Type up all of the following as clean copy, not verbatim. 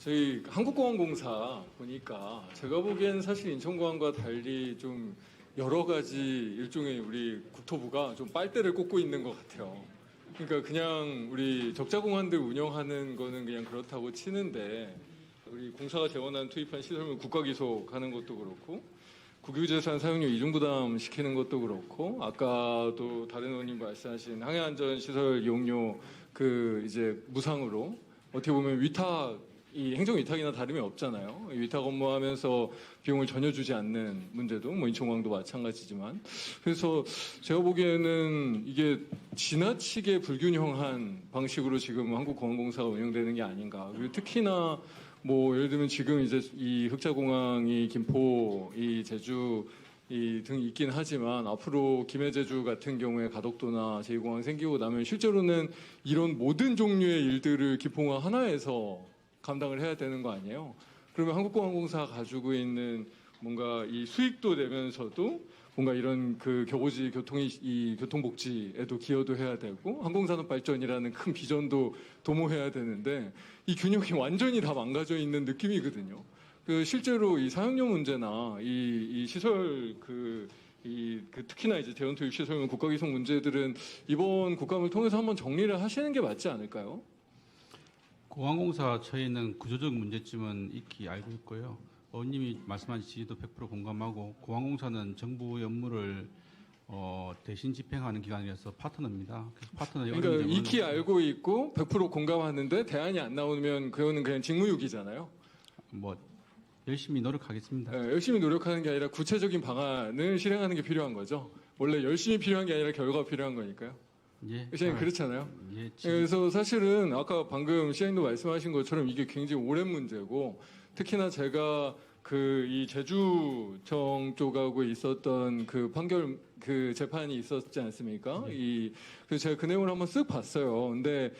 저희 한국공항공사 보니까 제가 보기엔 사실 인천공항과 달리 좀 여러 가지 일종의 우리 국토부가 좀 빨대를 꽂고 있는 것 같아요. 그러니까 그냥 우리 적자공항들 운영하는 거는 그냥 그렇다고 치는데 우리 공사가 재원안 투입한 시설물 국가기속하는 것도 그렇고 국유재산 사용료 이중부담 시키는 것도 그렇고 아까도 다른 의원님 말씀하신 항해안전시설 이용료 이제 무상으로 어떻게 보면 이 행정위탁이나 다름이 없잖아요. 위탁 업무하면서 비용을 전혀 주지 않는 문제도 뭐 인천공항도 마찬가지지만 그래서 제가 보기에는 이게 지나치게 불균형한 방식으로 지금 한국공항공사가 운영되는 게 아닌가. 그리고 특히나 뭐 예를 들면 지금 이제 이 흑자공항이 김포, 이 제주 등 있긴 하지만 앞으로 김해제주 같은 경우에 가덕도나 제2공항 생기고 나면 실제로는 이런 모든 종류의 일들을 기포공항 하나에서 감당을 해야 되는 거 아니에요? 그러면 한국공항공사가 가지고 있는 뭔가 이 수익도 내면서도 뭔가 이런 겨우지 이 교통복지에도 기여도 해야 되고 항공산업 발전이라는 큰 비전도 도모해야 되는데 이 균형이 완전히 다 망가져 있는 느낌이거든요. 실제로 이 사용료 문제나 이 시설 특히나 이제 대원 투입 시설물 국가기속 문제들은 이번 국감을 통해서 한번 정리를 하시는 게 맞지 않을까요? 공항공사 처해있는 구조적 문제점은 익히 알고 있고요. 의원님이 말씀하신 지지도 100% 공감하고 공항공사는 정부의 업무를 대신 집행하는 기관이라서 파트너입니다. 그래서 파트너의 그러니까 익히 알고 있고 100% 공감하는데 대안이 안 나오면 그거는 그냥 직무유기잖아요. 뭐 열심히 노력하겠습니다. 네, 열심히 노력하는 게 아니라 구체적인 방안을 실행하는 게 필요한 거죠. 원래 열심히 필요한 게 아니라 결과가 필요한 거니까요. 예. 그렇잖아요. 예. 그래서 사실은 아까 방금 시장님도 말씀하신 것처럼 이게 굉장히 오랜 문제고 특히나 제가 이 제주청 쪽하고 있었던 판결 재판이 있었지 않습니까? 그래서 제가 그 내용을 한번 쓱 봤어요. 근데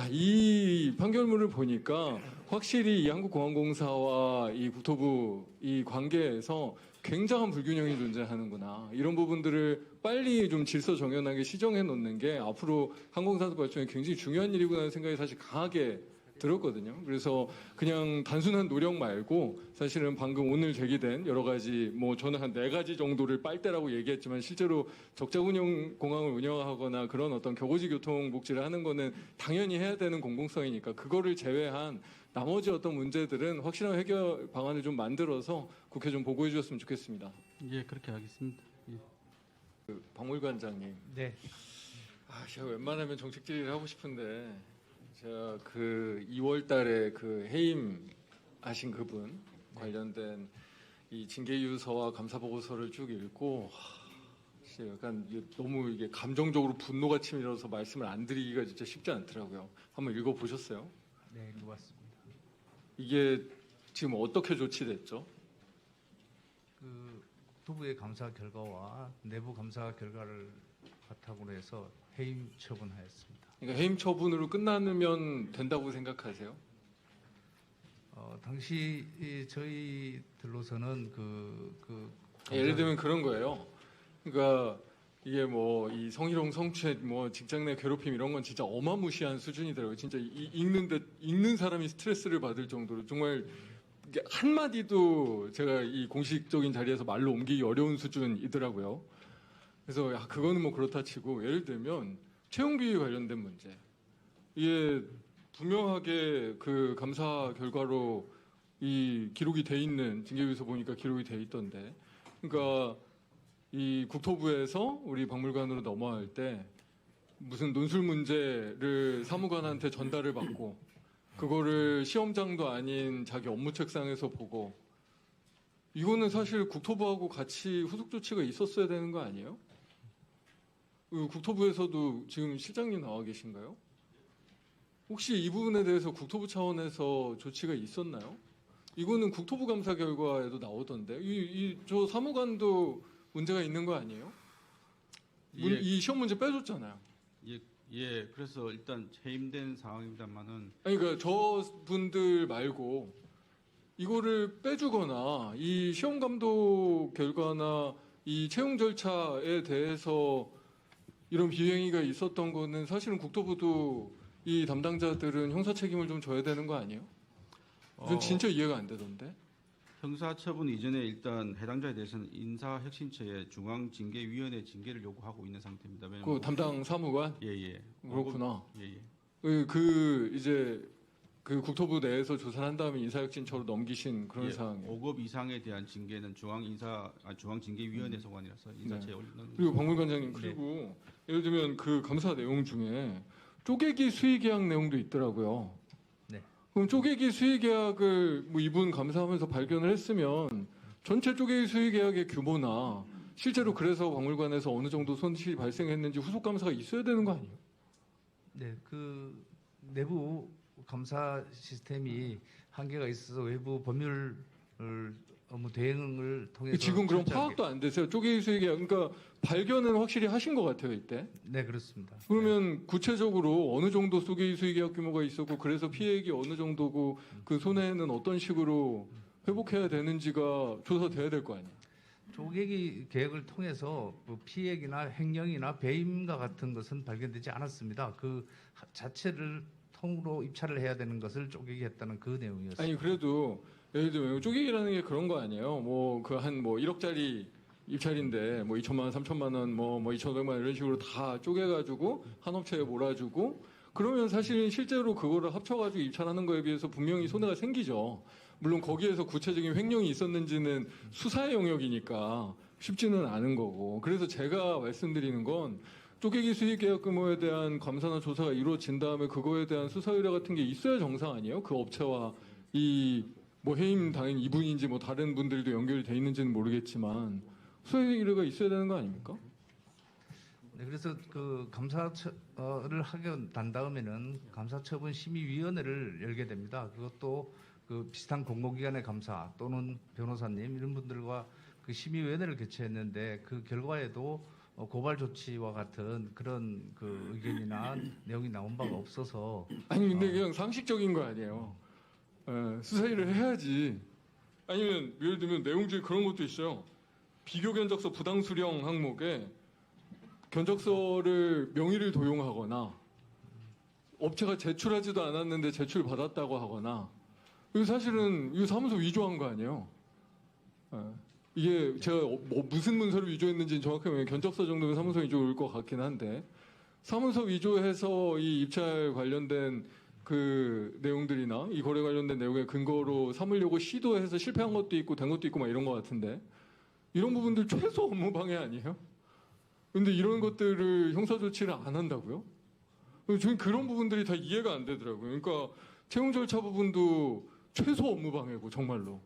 이 판결문을 보니까 확실히 이 한국공항공사와 이 국토부 이 관계에서 굉장한 불균형이 존재하는구나. 이런 부분들을 빨리 좀 질서정연하게 시정해 놓는 게 앞으로 항공산업 발전에 굉장히 중요한 일이구나 생각이 사실 강하게 들었거든요. 그래서 그냥 단순한 노력 말고 사실은 방금 오늘 제기된 여러 가지 저는 한 4가지 정도를 빨대라고 얘기했지만 실제로 적자 운영 공항을 운영하거나 그런 어떤 겨우지 교통 복지를 하는 거는 당연히 해야 되는 공공성이니까 그거를 제외한 나머지 어떤 문제들은 확실한 해결 방안을 좀 만들어서 국회 좀 보고해 주셨으면 좋겠습니다. 예, 그렇게 하겠습니다. 예. 박물관장님. 네. 제가 웬만하면 정책 질의를 하고 싶은데 제가 2월 달에 해임 하신 그분 관련된 이 징계유서와 감사보고서를 쭉 읽고 진짜 약간 너무 이게 감정적으로 분노가 치밀어서 말씀을 안 드리기가 진짜 쉽지 않더라고요. 한번 읽어보셨어요? 네, 읽어봤습니다. 이게 지금 어떻게 조치됐죠? 국토부의 감사 결과와 내부 감사 결과를 바탕으로 해서 해임 처분하였습니다. 그러니까 해임 처분으로 끝나면 된다고 생각하세요? 당시 저희들로서는 예를 들면 그런 거예요. 그러니까 이게 이 성희롱, 성추행, 직장 내 괴롭힘 이런 건 진짜 어마무시한 수준이더라고요. 진짜 읽는 사람이 스트레스를 받을 정도로 정말 이게 한마디도 제가 이 공식적인 자리에서 말로 옮기기 어려운 수준이더라고요. 그래서 그거는 그렇다 치고 예를 들면 채용 비위 관련된 문제. 이게 분명하게 감사 결과로 이 기록이 돼 있는 징계유서 보니까 기록이 돼 있던데. 그러니까 이 국토부에서 우리 박물관으로 넘어갈 때 무슨 논술 문제를 사무관한테 전달을 받고 그거를 시험장도 아닌 자기 업무 책상에서 보고 이거는 사실 국토부하고 같이 후속 조치가 있었어야 되는 거 아니에요? 국토부에서도 지금 실장님 나와 계신가요? 혹시 이 부분에 대해서 국토부 차원에서 조치가 있었나요? 이거는 국토부 감사 결과에도 나오던데 저 사무관도 문제가 있는 거 아니에요? 예. 이 시험 문제 빼줬잖아요. 예. 그래서 일단 해임된 상황입니다만은 그러니까 저분들 말고 이거를 빼주거나 이 시험 감독 결과나 이 채용 절차에 대해서 이런 비행위가 있었던 거는 사실은 국토부도 이 담당자들은 형사 책임을 좀 져야 되는 거 아니에요? 전 진짜 이해가 안 되던데. 형사처분 이전에 일단 해당자에 대해서는 인사혁신처에 중앙징계위원회 징계를 요구하고 있는 상태입니다. 왜냐면 그 담당 사무관? 예예. 그렇구나. 예예. 이제 그 국토부 내에서 조사를 한 다음에 인사혁신처로 넘기신 그런 예, 상황이에요. 5급 이상에 대한 징계는 중앙징계위원회 소관이라서 인사처에 올리는. 그리고 박물관장님 그리고 예를 들면 그 감사 내용 중에 쪼개기 수의계약 내용도 있더라고요. 네. 그럼 쪼개기 수의계약을 뭐 이분 감사하면서 발견을 했으면 전체 쪼개기 수의계약의 규모나 실제로 그래서 박물관에서 어느 정도 손실이 발생했는지 후속 감사가 있어야 되는 거 아니에요? 네, 그 내부 감사 시스템이 한계가 있어서 외부 법률 업무 대응을 통해서 지금 그런 철저하게- 파악도 안 되세요. 쪼개기 수의계약 그러니까 발견은 확실히 하신 것 같아요 이때. 네, 그렇습니다. 그러면 구체적으로 어느 정도 쪼개기 수의계약 규모가 있었고 그래서 피해액이 어느 정도고 그 손해는 어떤 식으로 회복해야 되는지가 조사돼야 될 거 아니에요. 쪼개기 계획을 통해서 뭐 피해액이나 횡령이나 배임과 같은 것은 발견되지 않았습니다. 그 자체를 통으로 입찰을 해야 되는 것을 쪼개기 했다는 그 내용이었습니다. 아니 그래도 예를 들면 쪼개기라는 게 그런 거 아니에요. 뭐 그 한 뭐 1억짜리 입찰인데 뭐 2천만 원, 3천만 원, 뭐 2,500만 원 이런 식으로 다 쪼개가지고 한 업체에 몰아주고 그러면 사실 실제로 그거를 합쳐가지고 입찰하는 거에 비해서 분명히 손해가 생기죠. 물론 거기에서 구체적인 횡령이 있었는지는 수사의 영역이니까 쉽지는 않은 거고. 그래서 제가 말씀드리는 건 쪼개기 수익 계약 규모에 대한 감사나 조사가 이루어진 다음에 그거에 대한 수사 의뢰 같은 게 있어야 정상 아니에요? 그 업체와 이 뭐 해임 당연히 이분인지 뭐 다른 분들도 연결이 돼 있는지는 모르겠지만 수사 의뢰가 있어야 되는 거 아닙니까? 네, 그래서 그 감사를 하게 난 다음에는 감사처분 심의위원회를 열게 됩니다. 그것도 그 비슷한 공공기관의 감사 또는 변호사님 이런 분들과 그 심의위원회를 개최했는데 그 결과에도 고발 조치와 같은 그런 그 의견이나 내용이 나온 바가 없어서 아니 근데 그냥 상식적인 거 아니에요. 수사 의뢰를 해야지. 아니면 예를 들면 내용 중에 그런 것도 있어요. 비교 견적서 부당 수령 항목에 견적서를 명의를 도용하거나 업체가 제출하지도 않았는데 제출 받았다고 하거나 이거 사실은 이거 사무소 위조한 거 아니에요? 이게 제가 뭐 무슨 문서를 위조했는지는 정확하게 모르겠는데 견적서 정도면 사무소 위조일 것 같긴 한데 사무소 위조해서 이 입찰 관련된 그 내용들이나 이 거래 관련된 내용의 근거로 삼으려고 시도해서 실패한 것도 있고 된 것도 있고 막 이런 것 같은데 이런 부분들 최소 업무 방해 아니에요? 근데 이런 것들을 형사 조치를 안 한다고요? 저는 그런 부분들이 다 이해가 안 되더라고요. 그러니까 채용 절차 부분도 최소 업무 방해고 정말로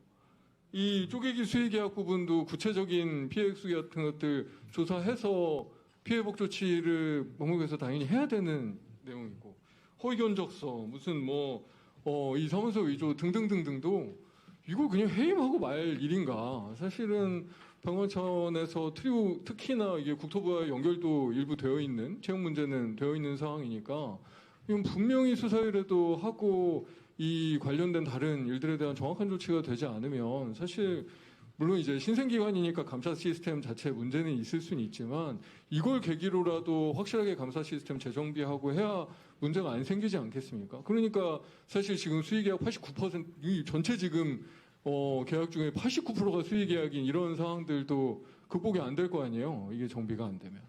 이 쪼개기 수의계약 부분도 구체적인 피해 액수 같은 것들 조사해서 피해 회복 조치를 법무부에서 당연히 해야 되는 내용이고 허위 견적서 무슨 이 사무소 위조 등등등등도 이걸 그냥 해임하고 말 일인가? 사실은 병원청에서 특히나 이게 국토부와 연결도 일부 되어 있는 채용 문제는 되어 있는 상황이니까 이건 분명히 수사 의뢰도 하고 이 관련된 다른 일들에 대한 정확한 조치가 되지 않으면 사실 물론 이제 신생기관이니까 감사 시스템 자체 문제는 있을 수는 있지만 이걸 계기로라도 확실하게 감사 시스템 재정비하고 해야 문제가 안 생기지 않겠습니까? 그러니까 사실 지금 수의계약 89% 이 전체 지금 계약 중에 89%가 수의계약인 이런 상황들도 극복이 안 될 거 아니에요. 이게 정비가 안 되면.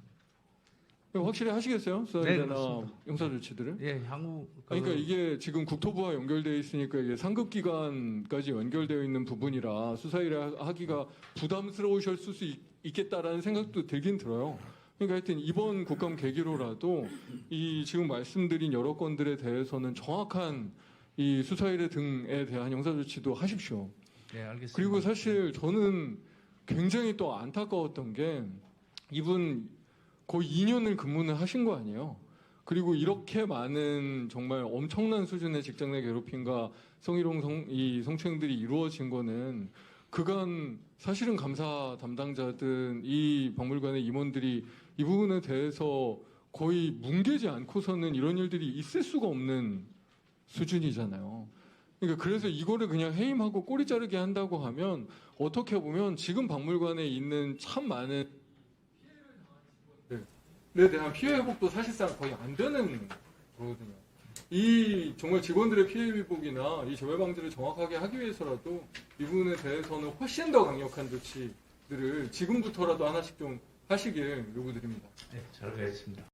확실히 하시겠어요? 수사의뢰나 그렇습니다. 형사 조치들을? 예, 향후 그러니까 이게 지금 국토부와 연결되어 있으니까 이게 상급기관까지 연결되어 있는 부분이라 수사일을 하기가 부담스러우실 수 있겠다라는 생각도 들긴 들어요. 그러니까 하여튼 이번 국감 계기로라도 이 지금 말씀드린 여러 건들에 대해서는 정확한 이 수사일의 등에 대한 형사 조치도 하십시오. 네, 알겠습니다. 그리고 사실 저는 굉장히 또 안타까웠던 게 이분 거의 2년을 근무를 하신 거 아니에요. 그리고 이렇게 많은 정말 엄청난 수준의 직장 내 괴롭힘과 성희롱 이 성추행들이 이루어진 거는 그간 사실은 감사 담당자든 이 박물관의 임원들이 이 부분에 대해서 거의 뭉개지 않고서는 이런 일들이 있을 수가 없는 수준이잖아요. 그러니까 그래서 이거를 그냥 해임하고 꼬리 자르게 한다고 하면 어떻게 보면 지금 박물관에 있는 참 많은 에 대한 피해 회복도 사실상 거의 안 되는 거거든요. 이 정말 직원들의 피해 회복이나 이 재발 방지를 정확하게 하기 위해서라도 이 부분에 대해서는 훨씬 더 강력한 조치들을 지금부터라도 하나씩 좀 하시길 요구드립니다. 네, 잘 알겠습니다.